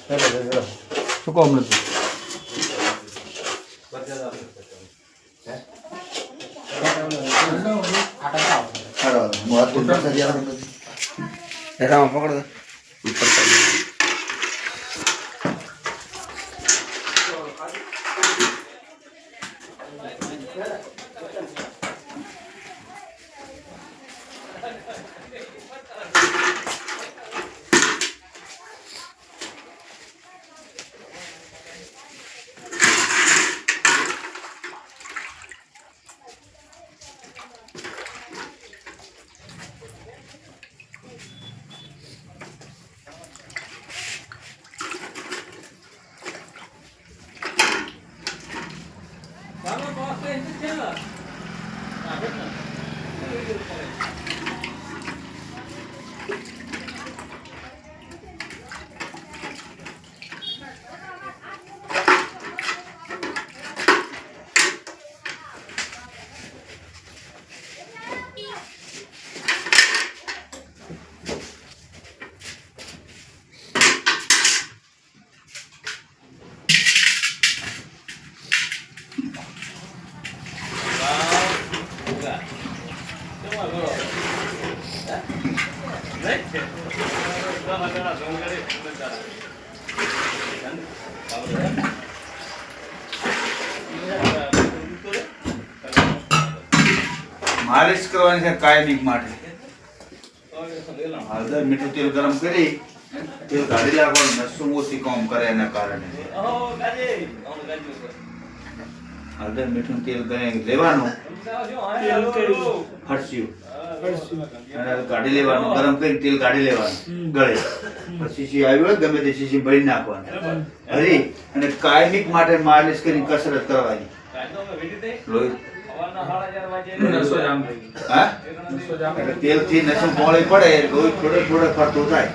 શું કામ નથી પકડો માલિશ કરવાની છે કાયમિક માટે હળદર મીઠું તેલ ગરમ કરી તેલ કાઢી નાખવાનું નસું ઓછી કામ કરે એના કારણે હળદર મીઠું તેલ લેવાનું ફરસ્યું કાઢી લેવાનું ગરમ કરી તેલ કાઢી લેવાનું ગળે પછી શીશી આવ્યું હોય ગમે તે શીશી ભરી નાખવાનું હરી અને કાયમિક માટે માલિશ કરી કસરત કરવાની લોહી તેલ થી નસો મોળી પડે લોહી થોડે થોડે ફરતું થાય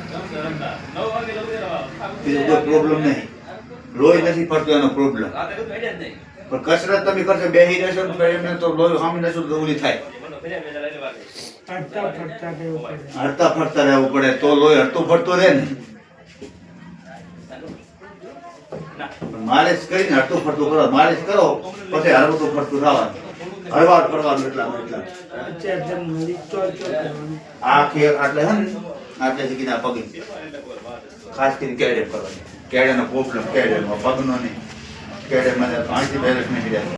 બીજો કોઈ પ્રોબ્લેમ નહીં લોહી નથી ફરતું એનો પ્રોબ્લેમ પણ કસરત તમે કરશો બેહી રહેશો તો લોહી સામે નસો ગોળી થાય હરતા ફરતા રહેવું પડે તો લોહી હરતું ફરતું રહે ને માલિશ કરીને હરતું ફરતું કરો માલિશ કરો પછી હરતું ફરતું થવાનું હરવાર ફરવાનું એટલા આ ખેર એટલે હે ને આટલે થી પગે ખાસ કરીને કેડે કરવાની કેડેનો પ્રોબ્લેમ કેડેમાં પગનો નહીં કેડે મને 5 થી 2 મિનિટ